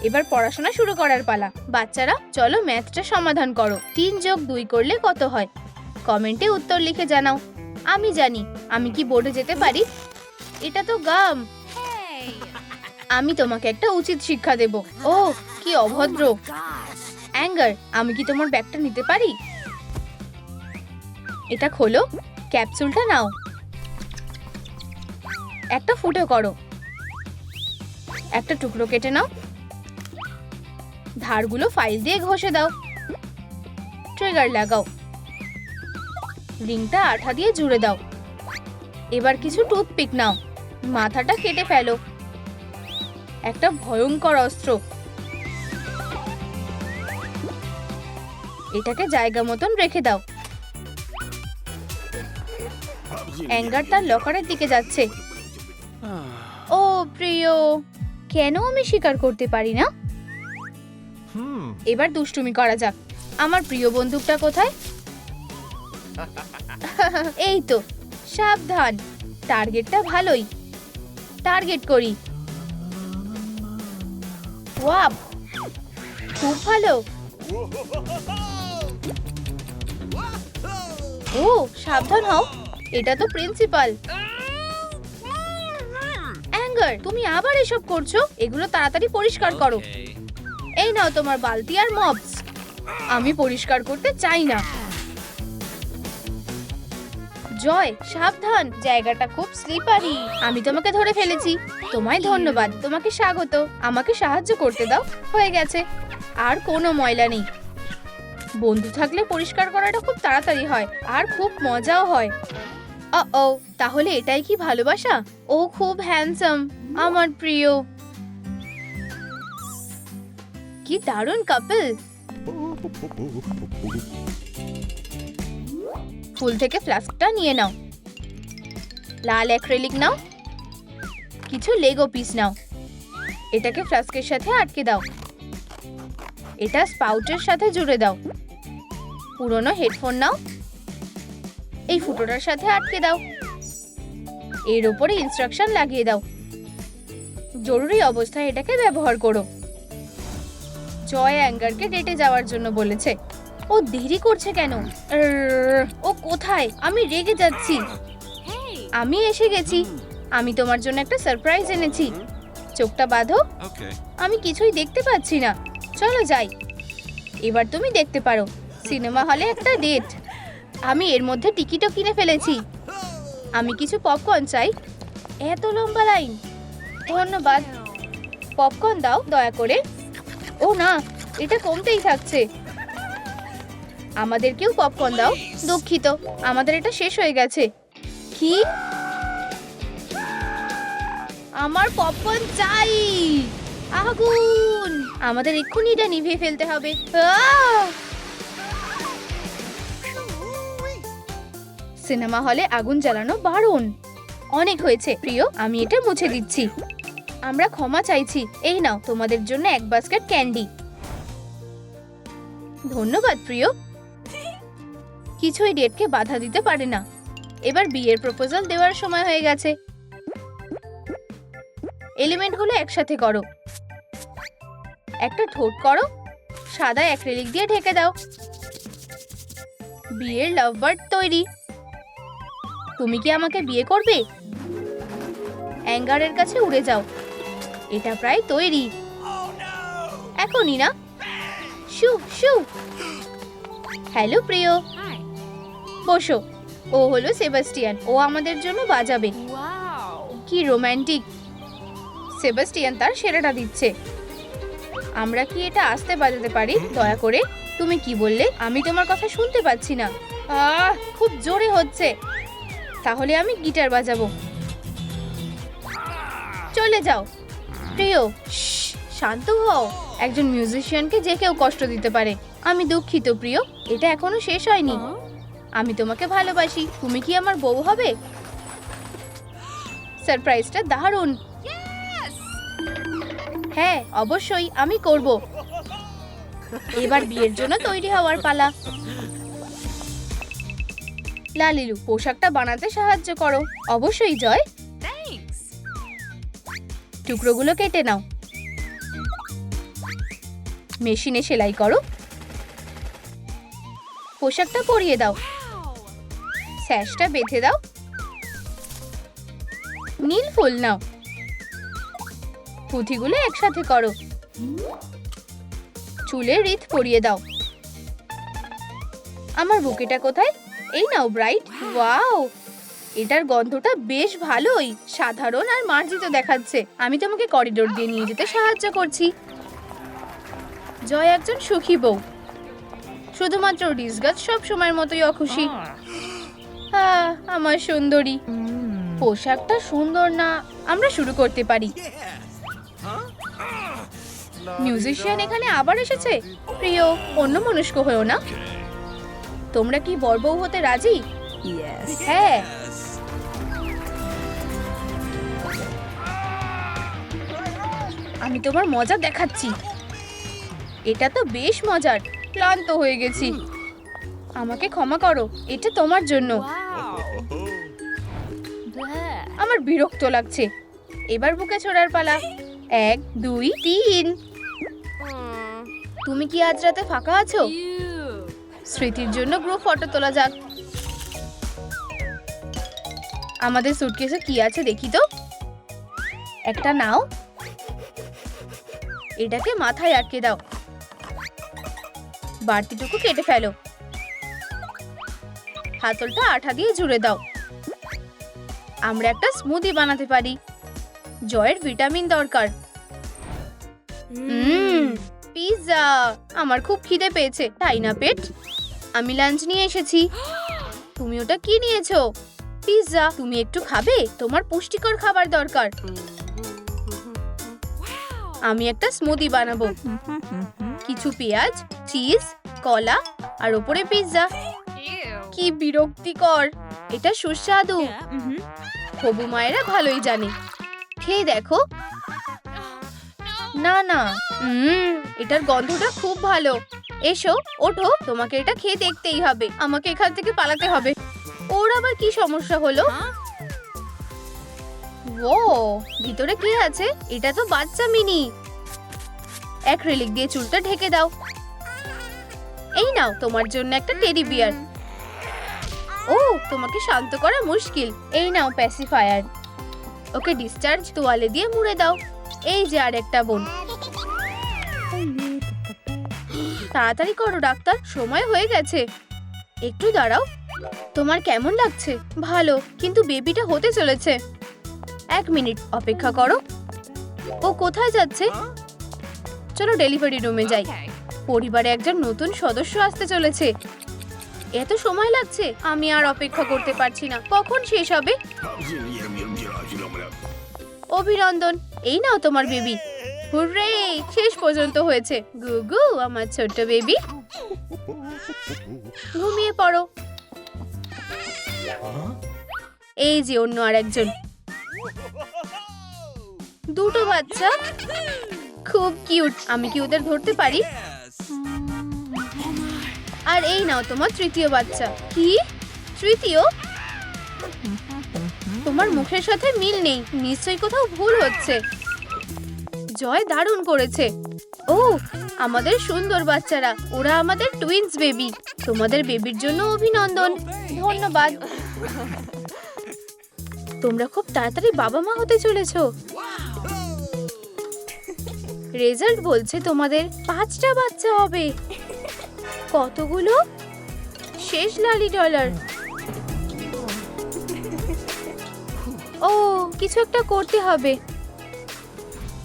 এবার পড়াশোনা শুরু করার পালা। বাচ্চারা চলো ম্যাথটা সমাধান করো। 3 যোগ 2 করলে কত হয়? কমেন্টে উত্তর লিখে জানাও। আমি জানি। আমি কি বোর্ডে যেতে পারি? এটা তো গাম। আমি তোমাকে একটা উচিত শিক্ষা দেব। ও কি অভদ্র। অ্যাঙ্গার, আমি কি তোমার ব্যাগটা নিতে পারি? এটা খোলো, ক্যাপসুলটা নাও, একটা ফুটো করো, একটা টুকরো কেটে নাও, ধারগুলো ফাইল দিয়ে ঘষে দাও, ট্রিগার লাগাও, রিংটা আঠা দিয়ে জুড়ে দাও। এবার কিছু টুথপিক নাও, মাথাটা কেটে ফেলো। একটা ভয়ঙ্কর অস্ত্র। এটাকে জায়গা মতন রেখে দাও। অ্যাঙ্গার তার লকারের দিকে যাচ্ছে। ও প্রিয়, কেন আমি স্বীকার করতে পারি না? এবার দুষ্টুমি করা যাক। আমার প্রিয় বন্দুকটা কোথায়? এই তো, সাবধান, টার্গেটটা ভালোই। টার্গেট করি। ওয়াও, খুব ভালো। ও সাবধান হও, এটা তো প্রিন্সিপাল। অ্যাঙ্গার, তুমি আবার এসব করছো? এগুলো তাড়াতাড়ি পরিষ্কার করো। এই নাও তোমার বালতি আর মপস। আমি পরিষ্কার করতে চাই না। জয় সাবধান, জায়গাটা খুব স্লিপারি। আমি তোমাকে ধরে ফেলেছি। তোমায় ধন্যবাদ, তোমাকে স্বাগত। আমাকে সাহায্য করতে দাও। হয়ে গেছে, আর কোনো ময়লা নেই। বন্ধু থাকলে পরিষ্কার করাটা খুব তাড়াতাড়ি হয় আর খুব মজাও হয়। ও তাহলে এটাই কি ভালোবাসা? ও খুব হ্যান্ডসাম, আমার প্রিয়। কি দারুণ কাপল। ফুল থেকে ফ্লাস্কটা নিয়ে নাও, লাল অ্যাক্রিলিক নাও, কিছু লেগো পিস নাও। এটাকে ফ্লাস্কের সাথে আটকে দাও। এটা স্পাউটের সাথে জুড়ে দাও। পুরনো হেডফোন নাও, এই ফুটোটার সাথে আটকে দাও। এর উপরে ইনস্ট্রাকশন লাগিয়ে দাও। জরুরি অবস্থায় এটাকে ব্যবহার করো। জয় অ্যাঙ্গারকে ডেটে যাওয়ার জন্য বলেছে। ও দেরি করছে কেন? ও কোথায়? আমি রেগে যাচ্ছি। আমি এসে গেছি। আমি তোমার জন্য একটা সারপ্রাইজ এনেছি। চোখটা বাঁধো। আমি কিছুই দেখতে পাচ্ছি না। চলো যাই। এবার তুমি দেখতে পারো। সিনেমা হলে একটা ডেট। আমি এর মধ্যে টিকিটও কিনে ফেলেছি। আমি কিছু পপকর্ন চাই। এত লম্বা লাইন। ধন্যবাদ। পপকর্ন দাও দয়া করে। ও না, এটা কমতেই থাকছে। আমাদেরকেও পপকর্ন দাও। দুঃখিত, আমাদের এটা শেষ হয়ে গেছে। কি? আমার পপকর্ন চাই। আগুন! আমাদের এক্ষুনি এটা নিভিয়ে ফেলতে হবে। সিনেমা হলে আগুন জ্বালানো বারণ। অনেক হয়েছে প্রিয়, আমি এটা মুছে দিচ্ছি। আমরা ক্ষমা চাইছি। এই নাও তোমাদের জন্য এক বাস্কেট ক্যান্ডি। ধন্যবাদ প্রিয়। কিছুই ডেটকে বাধা দিতে পারে না। এবার বিয়ের প্রপোজাল দেওয়ার সময় হয়ে গেছে। এলিমেন্টগুলো একসাথে করো। একটা ঠোঁট করো, সাদা অ্যাক্রিলিক দিয়ে ঢেকে দাও। বিয়ের লাভ বার্ড তৈরি। তুমি কি আমাকে বিয়ে করবে? অ্যাঙ্গারের কাছে উড়ে যাও। এটা প্রায় তৈরি। এখনই না। শু শু। হ্যালো প্রিয়, বসো। ও হলো সেবাস্টিয়ান। ও আমাদের জন্য বাজাবে। কি রোমান্টিক। সেবাস্টিয়ান তার সেরাটা দিচ্ছে। আমরা কি এটা আস্তে বাজাতে পারি দয়া করে? তুমি কি বললে? আমি তোমার কথা শুনতে পাচ্ছি না। খুব জোরে হচ্ছে। তাহলে আমি গিটার বাজাবো। চলে যাও প্রিয়। শান্ত হও। একজন মিউজিশিয়ানকে যে কেউ কষ্ট দিতে পারে। আমি দুঃখিত প্রিয়, এটা এখনো শেষ হয়নি। আমি তোমাকে ভালোবাসি। তুমি কি আমার বউ হবে? সারপ্রাইজটা দারুণ। হ্যাঁ অবশ্যই আমি করব। এবার বিয়ের জন্য তৈরি হওয়ার পালা। লালিলু, পোশাকটা বানাতে সাহায্য করো। অবশ্যই জয়। Thanks. টুকরোগুলো কেটে নাও, মেশিনে সেলাই করো, পোশাকটা পরিয়ে দাও, স্যাশটা বেঁধে দাও, নীল ফুল নাও, পুঁথিগুলো একসাথে করো, চুলে রিথ পরিয়ে দাও। আমার বুকেটা কোথায়? এই নাও ব্রাইট। ওয়াও, এটার গন্ধটা বেশ ভালোই, সাধারণ আর মার্জিত দেখাচ্ছে। আমি তোমাকে করিডোর দিয়ে নিয়ে যেতে সাহায্য করছি। জয় একজন সুখী বউ, শুধুমাত্র ডিসগাস সব সময়ের মতোই অখুশি। আমার সুন্দরী, পোশাকটা সুন্দর না? আমরা শুরু করতে পারি। মিউজিশিয়ান এখানে আবার এসেছে। প্রিয়, অন্যমনস্ক হয়েও না। তোমরা কি বর বউ হতে রাজি? Yes. হ্যাঁ। আমি তোমার মজা দেখাচ্ছি। এটা তো বেশ মজার। ক্লান্ত হয়ে গেছি, আমাকে ক্ষমা করো। এটা তোমার জন্য। Wow. Bleh. আমার বিরক্ত লাগছে। এবার বুকে ছোড়ার পালা। 1 2 3। তুমি কি আজ রাতে ফাঁকা আছো? Ew. স্মৃতির জন্য গ্রুপ ফটো তোলা যাক। আমাদের সুটকেসে কি আছে দেখি তো। একটা নাও, এটাকে মাথায় আটকে দাও, বাড়তিটুকু কেটে ফেলো, হাতলটা আঠা দিয়ে জুড়ে দাও। আমরা একটা স্মুদি বানাতে পারি। জয়ের ভিটামিন দরকার। পিৎজা। আমার খুব খিদে পেয়েছে, তাই না পেট? আমি লাঞ্চ নিয়ে এসেছি। তুমি ওটা কি নিয়েছো? পিৎজা। তুমি একটু খাবে? তোমার পুষ্টিকর খাবার দরকার। আমি একটা স্মুদি বানাবো। কিছু পেঁয়াজ, চিজ, কলা আর ওপরে পিৎজা। Ew. কি বিরক্তিকর। এটা সুস্বাদু। Yeah. Mm-hmm. হবু মায়েরা ভালোই জানে। খেয়ে দেখো। না না, এটার গন্ধটা খুব ভালো। এসো, ওঠো, তোমাকে এটা খেয়ে দেখতেই হবে। আমাকে এখান থেকে পালাতে হবে। ওর আবার কি সমস্যা হলো? ও, ভিতরে কি আছে? এটা তো বাচ্চা মিনি। অ্যাক্রিলিক দিয়ে চুলটা ঢেকে দাও। এই নাও তোমার জন্য একটা টেডি বিয়ার। ও, তোমাকে শান্ত করা মুশকিল। এই নাও প্যাসিফায়ার। ওকে ডিসচার্জ তোয়ালে দিয়ে মুড়ে দাও। এই যে আর একটা বোন। তাড়াতাড়ি করো ডাক্তার, সময় হয়ে গেছে। একটু দাঁড়াও। তোমার কেমন লাগছে? ভালো, কিন্তু বেবিটা হতে চলেছে। 1 মিনিট অপেক্ষা করো। ও কোথায় যাচ্ছে? চলো ডেলিভারি রুমে যাই। Okay. পরিবারে একজন নতুন সদস্য আসতে চলেছে। এত সময় লাগছে, আমি আর অপেক্ষা করতে পারছি না। কখন শেষ হবে? অভিনন্দন, এই নাও তোমার বেবি। হুররে, শেষ পর্যন্ত হয়েছে। গুগু, আমার ছোট্ট বেবি। ঘুমিয়ে পড়ো। এই যে অন্য আরেকজন। দুটো বাচ্চা, খুব কিউট। আমি কি ওদের ধরতে পারি? আর এই নাও তোমার তৃতীয় বাচ্চা। কি? তৃতীয়? তোমার মুখের সাথে মিল নেই, নিশ্চয়ই কোথাও ভুল হচ্ছে। জয় দারুণ করেছে। ও, আমাদের সুন্দর বাচ্চারা, ওরা আমাদের টুইনস বেবি। তোমাদের বেবির জন্য অভিনন্দন। ধন্যবাদ। তোমরা খুব তাড়াতাড়ি বাবা মা হতে চলেছো। রেজাল্ট বলছে তোমাদের 5টা বাচ্চা হবে। কতগুলো? শেষ লালি ডলার। ও, কিছু একটা করতে হবে।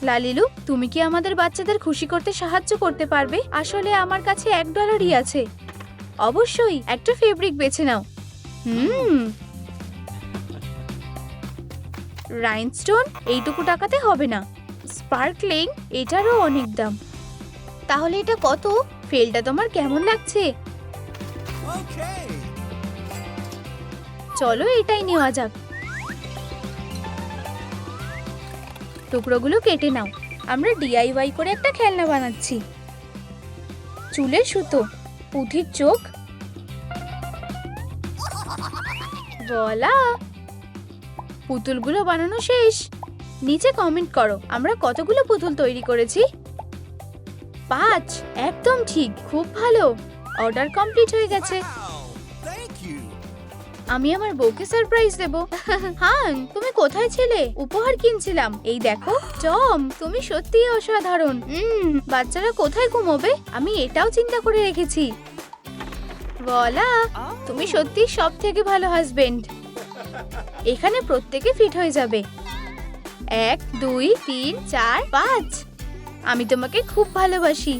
লালিলু, তুমি কি আমাদের বাচ্চাদের খুশি করতে সাহায্য করতে পারবে? আসলে আমার কাছে $1 আছে। অবশ্যই, একটা ফেব্রিক বেছে নাও। রাইনস্টোন, এইটুকু টাকাতে হবে না। স্পার্কলিং, এটারও অনেক দাম। তাহলে এটা কত? ফেলটা তোমার কেমন লাগছে? চলো এটাই নেওয়া যাক। টুকরোগুলো কেটে নাও। আমরা ডিআইওয়াই করে একটা খেলনা বানাচ্ছি। চুলের সুতো, পুঁথির চোখ, বলা। পুতুলগুলো বানানো শেষ। নিচে কমেন্ট করো আমরা কতগুলো পুতুল তৈরি করেছি। 5। একদম ঠিক, খুব ভালো। অর্ডার কমপ্লিট হয়ে গেছে। আমি আমার বউকে সারপ্রাইজ দেব। হ্যাঁ, তুমি কোথায় ছিলে? উপহার কিনছিলাম। এই দেখো টম, তুমি সত্যিই অসাধারণ। বাচ্চারা কোথায় ঘুমোবে? আমি এটাও চিন্তা করে রেখেছি। বলা, তুমি সত্যি সব থেকে ভালো হাজবেন্ড। এখানে প্রত্যেকে ফিট হয়ে যাবে। 1 2 3 4 5। আমি তোমাকে খুব ভালোবাসি।